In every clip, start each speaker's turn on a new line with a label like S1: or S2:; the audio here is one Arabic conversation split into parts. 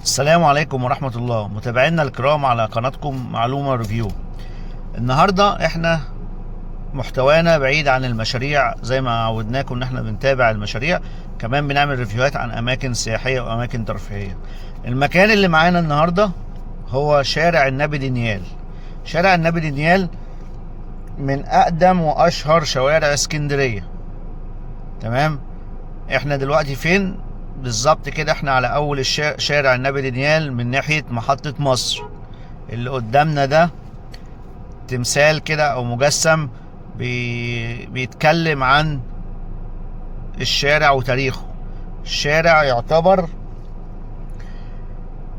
S1: السلام عليكم ورحمة الله، متابعينا الكرام على قناتكم معلومة ريفيو. النهاردة احنا محتوانا بعيد عن المشاريع، زي ما عودناكم ان احنا بنتابع المشاريع، كمان بنعمل ريفيوهات عن اماكن سياحية واماكن ترفيهية. المكان اللي معانا النهاردة هو شارع النبي دانيال. شارع النبي دانيال من اقدم واشهر شوارع اسكندرية. تمام، احنا دلوقتي فين بالظبط كده؟ احنا على اول شارع النبي دانيال من ناحية محطة مصر. اللي قدامنا ده تمثال كده او مجسم بيتكلم عن الشارع وتاريخه. الشارع يعتبر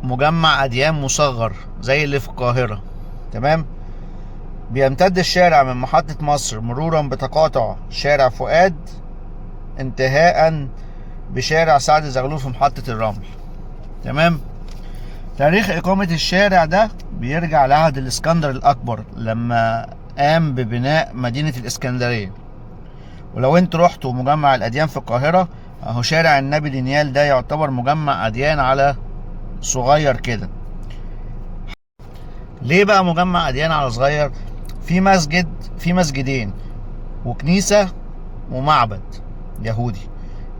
S1: مجمع اديان مصغر زي اللي في القاهرة. تمام، بيمتد الشارع من محطة مصر مرورا بتقاطع شارع فؤاد انتهاء بشارع سعد زغلول في محطة الرمل. تمام، تاريخ إقامة الشارع ده بيرجع لعهد الإسكندر الأكبر لما قام ببناء مدينة الإسكندرية. ولو انتوا رحتوا مجمع الأديان في القاهرة، أهو شارع النبي دانيال ده يعتبر مجمع أديان على صغير كده. ليه بقى مجمع أديان على صغير؟ في مسجدين وكنيسة ومعبد يهودي.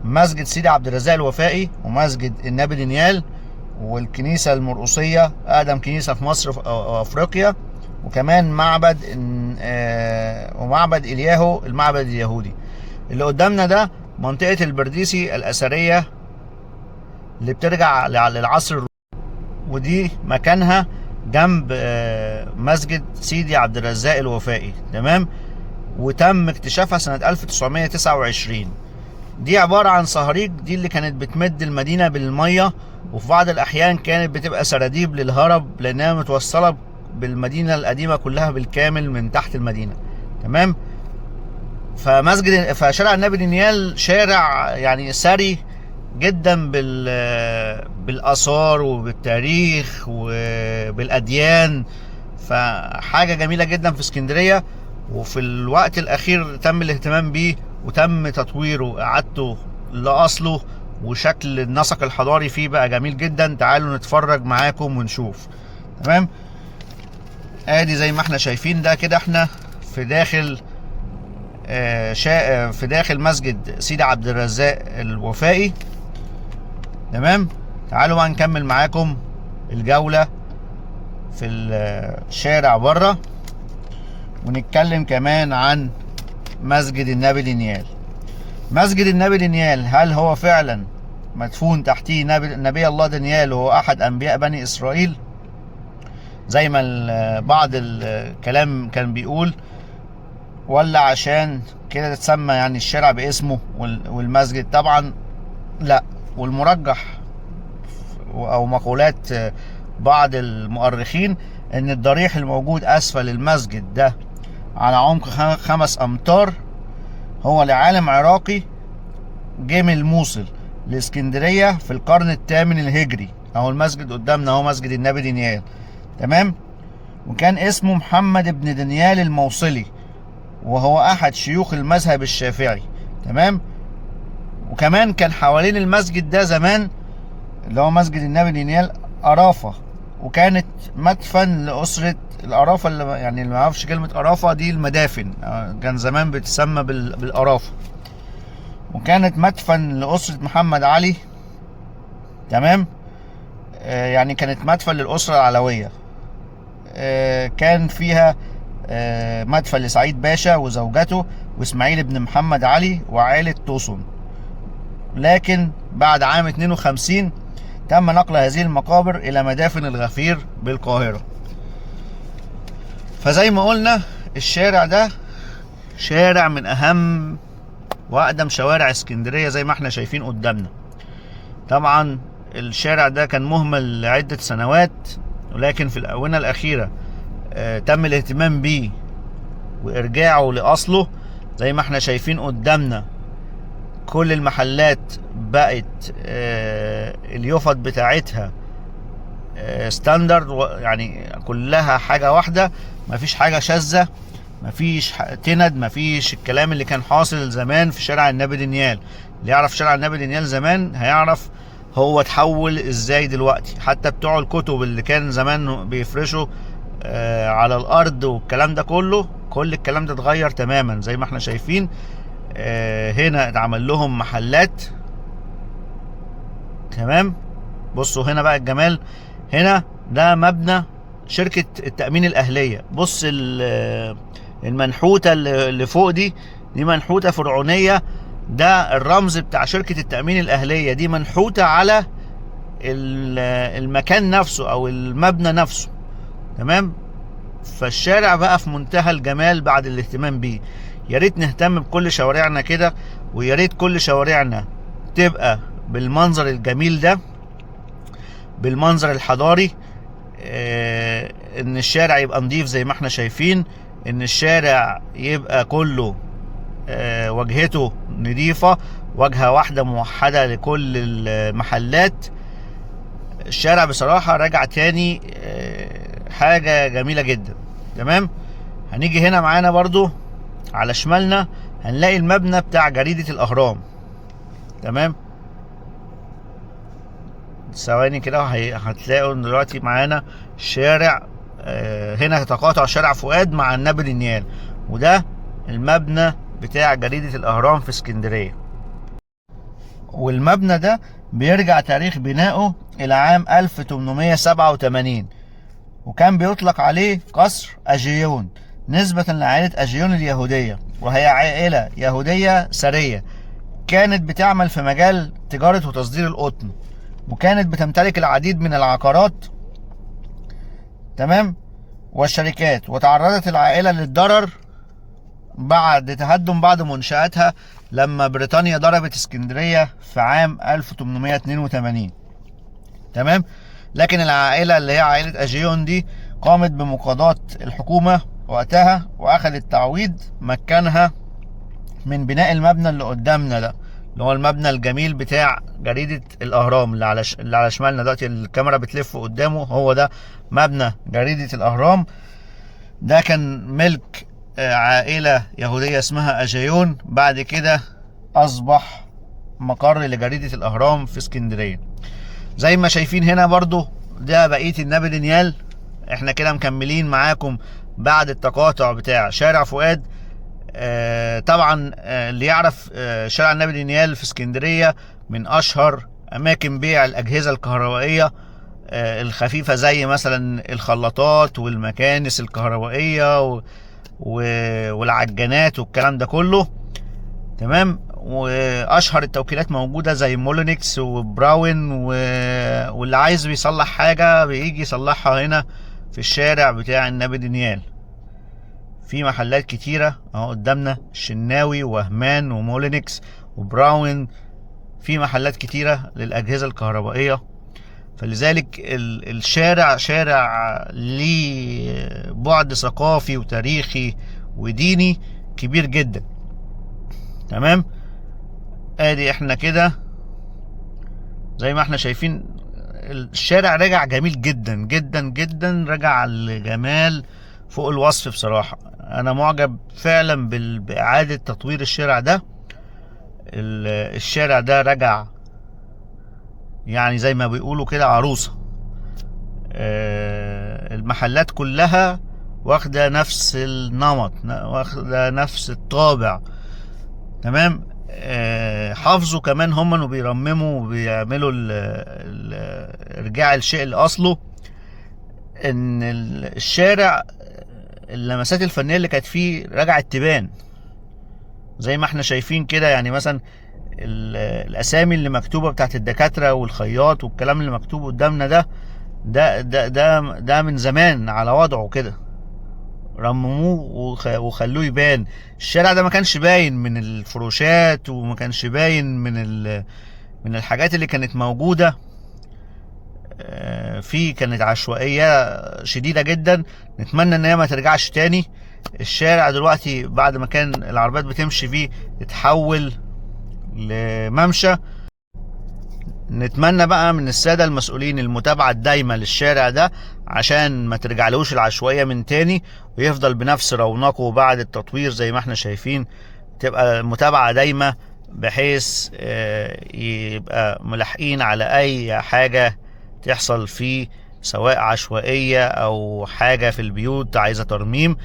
S1: مسجد سيدي عبد الرزاق الوفائي ومسجد النبي دانيال، والكنيسة المرقصية أقدم كنيسة في مصر وأفريقيا، وكمان ومعبد إلياهو المعبد اليهودي. اللي قدامنا ده منطقة البرديسي الأثرية اللي بترجع للعصر الروماني، ودي مكانها جنب مسجد سيدي عبد الرزاق الوفائي. تمام، وتم اكتشافها سنة 1929. دي عبارة عن صهاريج، دي اللي كانت بتمد المدينة بالمية، وفي بعض الأحيان كانت بتبقى سراديب للهرب لأنها متوصلة بالمدينة القديمة كلها بالكامل من تحت المدينة. تمام، فشارع النبي دانيال شارع يعني ثري جدا بالآثار وبالتاريخ وبالأديان، فحاجة جميلة جدا في اسكندرية. وفي الوقت الأخير تم الاهتمام بيه وتم تطويره وإعادته لأصله، وشكل النسق الحضاري فيه بقى جميل جدا. تعالوا نتفرج معاكم ونشوف. تمام، ادي زي ما احنا شايفين ده كده احنا في داخل في داخل مسجد سيدي عبد الرزاق الوفائي. تمام، تعالوا بقى نكمل معاكم الجولة في الشارع بره، ونتكلم كمان عن مسجد النبي دانيال. مسجد النبي دانيال، هل هو فعلا مدفون تحتيه نبي الله دانيال وهو احد انبياء بني اسرائيل زي ما بعض الكلام كان بيقول، ولا عشان كده تسمى يعني الشارع باسمه والمسجد؟ طبعا لا، والمرجح او مقولات بعض المؤرخين ان الضريح الموجود اسفل المسجد ده على عمق 5 أمتار هو لعالم عراقي جه من الموصل لاسكندرية في القرن الثامن الهجري. اهو المسجد قدامنا، اهو مسجد النبي دانيال. تمام، وكان اسمه محمد بن دانيال الموصلي، وهو احد شيوخ المذهب الشافعي. تمام، وكمان كان حوالين المسجد ده زمان اللي هو مسجد النبي دانيال قرافة، وكانت مدفن لأسرة القرافة. اللي ما يعرفش كلمة قرافة دي المدافن، كان زمان بتسمى بالقرافة. وكانت مدفن لأسرة محمد علي. تمام، يعني كانت مدفن للأسرة العلوية. كان فيها مدفن لسعيد باشا وزوجته وإسماعيل بن محمد علي وعائلة توسن. لكن بعد عام 52 تم نقل هذه المقابر إلى مدافن الغفير بالقاهرة. فزي ما قلنا الشارع ده شارع من أهم وأقدم شوارع اسكندرية زي ما احنا شايفين قدامنا. طبعا الشارع ده كان مهمل لعدة سنوات، ولكن في الآونة الأخيرة تم الاهتمام بيه وإرجاعه لأصله. زي ما احنا شايفين قدامنا كل المحلات بقت اليوفط بتاعتها ستاندرد، يعني كلها حاجة واحدة، مفيش حاجة شاذة، مفيش تند، مفيش الكلام اللي كان حاصل زمان في شارع النبي دانيال. اللي يعرف شارع النبي دانيال زمان هيعرف هو اتحول ازاي دلوقتي. حتى بتوع الكتب اللي كان زمان بيفرشوا على الارض والكلام ده كله، كل الكلام ده اتغير تماما زي ما احنا شايفين. هنا اتعمل لهم محلات. تمام. بصوا هنا بقى الجمال، هنا ده مبنى شركة التأمين الأهلية. بص المنحوتة اللي فوق دي منحوتة فرعونية، ده الرمز بتاع شركة التأمين الأهلية، دي منحوتة على المكان نفسه أو المبنى نفسه. تمام. فالشارع بقى في منتهى الجمال بعد الاهتمام بيه. يا ريت نهتم بكل شوارعنا كده، ويا ريت كل شوارعنا تبقى بالمنظر الجميل ده، بالمنظر الحضاري. ان الشارع يبقى نظيف زي ما احنا شايفين، ان الشارع يبقى كله واجهته نظيفة، واجهة واحدة موحدة لكل المحلات. الشارع بصراحة رجع تاني حاجة جميلة جدا. تمام. هنيجي هنا معانا برضو على شمالنا هنلاقي المبنى بتاع جريدة الأهرام. تمام. ثواني كده هتلاقوا دلوقتي معانا شارع هنا تقاطع شارع فؤاد مع النبي دانيال، وده المبنى بتاع جريدة الأهرام في اسكندرية. والمبنى ده بيرجع تاريخ بنائه إلى عام 1887، وكان بيطلق عليه قصر أجيون نسبة لعائلة أجيون اليهودية، وهي عائلة يهودية ثرية كانت بتعمل في مجال تجارة وتصدير القطن، وكانت بتمتلك العديد من العقارات. تمام. والشركات. وتعرضت العائلة للضرر بعد تهدم بعض منشآتها لما بريطانيا ضربت اسكندرية في عام 1882. تمام. لكن العائلة اللي هي عائلة أجيون دي قامت بمقاضاة الحكومة وقتها، وأخذت تعويض مكنها من بناء المبنى اللي قدامنا ده، اللي هو المبنى الجميل بتاع جريدة الأهرام اللي على شمالنا دلوقتي الكاميرا بتلف قدامه. هو ده مبنى جريدة الأهرام. ده كان ملك عائلة يهودية اسمها أجيون، بعد كده أصبح مقر لجريدة الأهرام في اسكندرية. زي ما شايفين هنا برضو ده بقية النبي دانيال. احنا كده مكملين معاكم بعد التقاطع بتاع شارع فؤاد. طبعا اللي يعرف شارع النبي دانيال في اسكندرية من أشهر أماكن بيع الأجهزة الكهربائية الخفيفة، زي مثلا الخلاطات والمكانس الكهربائية والعجانات والكلام ده كله. تمام. واشهر التوكيلات موجوده زي مولينكس وبراون واللي عايز بيصلح حاجه بيجي يصلحها هنا في الشارع بتاع النبي دانيال. في محلات كتيره اهو قدامنا، الشناوي وهمان ومولينكس وبراون، في محلات كتيره للاجهزه الكهربائيه. فلذلك الشارع شارع ليه بعد ثقافي وتاريخي وديني كبير جدا. تمام. ادي احنا كده زي ما احنا شايفين الشارع رجع جميل جدا جدا جدا، رجع الجمال فوق الوصف. بصراحة انا معجب فعلا بإعادة تطوير الشارع ده. الشارع ده رجع يعني زي ما بيقولوا كده عروسة. المحلات كلها واخدة نفس النمط، واخدة نفس الطابع. تمام. حافظوا كمان هم وبيرمموا وبيعملوا ارجاع الشيء لاصله. ان الشارع اللمسات الفنيه اللي كانت فيه رجعت تبان زي ما احنا شايفين كده. يعني مثلا الاسامي اللي مكتوبه بتاعت الدكاتره والخياط والكلام اللي مكتوب قدامنا ده من زمان على وضعه كده، رمموه وخلوه يبان. الشارع ده ما كانش باين من الفروشات، وما كانش باين من الحاجات اللي كانت موجودة فيه. كانت عشوائية شديدة جدا. نتمنى ان هي ما ترجعش تاني. الشارع دلوقتي بعد ما كان العربيات بتمشي فيه اتحول لممشى. نتمنى بقى من السادة المسؤولين المتابعة الدايمة للشارع ده عشان ما ترجعلوش العشوائية من تاني، ويفضل بنفس رونقه بعد التطوير زي ما احنا شايفين. تبقى المتابعة دايمة بحيث يبقى ملاحقين على اي حاجة تحصل فيه، سواء عشوائية او حاجة في البيوت عايزة ترميم.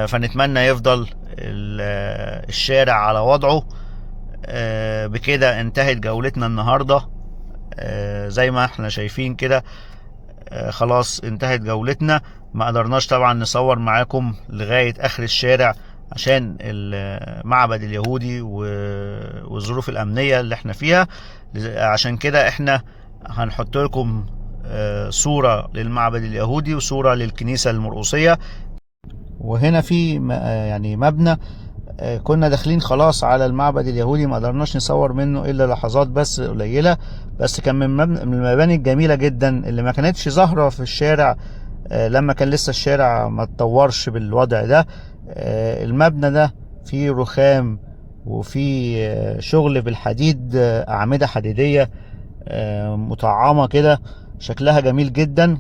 S1: فنتمنى يفضل الشارع على وضعه. بكده انتهت جولتنا النهاردة. زي ما احنا شايفين كده، خلاص انتهت جولتنا. ما قدرناش طبعا نصور معاكم لغاية اخر الشارع عشان المعبد اليهودي والظروف الامنية اللي احنا فيها. عشان كده احنا هنحط لكم صورة للمعبد اليهودي وصورة للكنيسة المرقسية. وهنا في يعني مبنى كنا داخلين خلاص على المعبد اليهودي، ما قدرناش نصور منه الا لحظات بس قليلة، بس كان من المباني الجميلة جدا اللي ما كانتش ظاهرة في الشارع لما كان لسه الشارع ما اتطورش بالوضع ده. المبنى ده فيه رخام وفيه شغل بالحديد، أعمدة حديدية مطعمة كده، شكلها جميل جدا.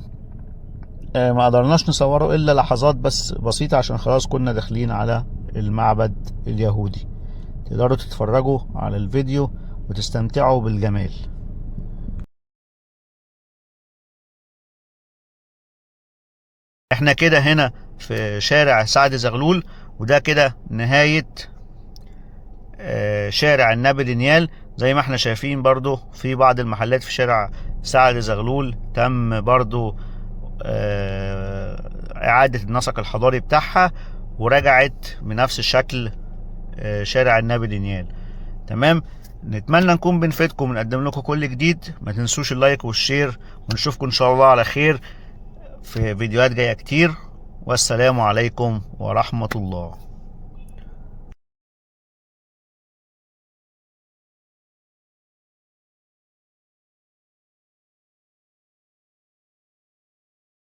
S1: ما قدرناش نصوره الا لحظات بس بسيطة عشان خلاص كنا داخلين على المعبد اليهودي. تقدروا تتفرجوا على الفيديو وتستمتعوا بالجمال. احنا كده هنا في شارع سعد زغلول، وده كده نهاية شارع النبي دانيال. زي ما احنا شايفين برضو في بعض المحلات في شارع سعد زغلول تم برضو إعادة النسق الحضاري بتاعها، ورجعت بنفس الشكل شارع النبي دانيال. تمام. نتمنى نكون بنفيدكم ونقدم لكم كل جديد. ما تنسوش اللايك والشير، ونشوفكم ان شاء الله على خير في فيديوهات جاية كتير. والسلام عليكم ورحمة الله.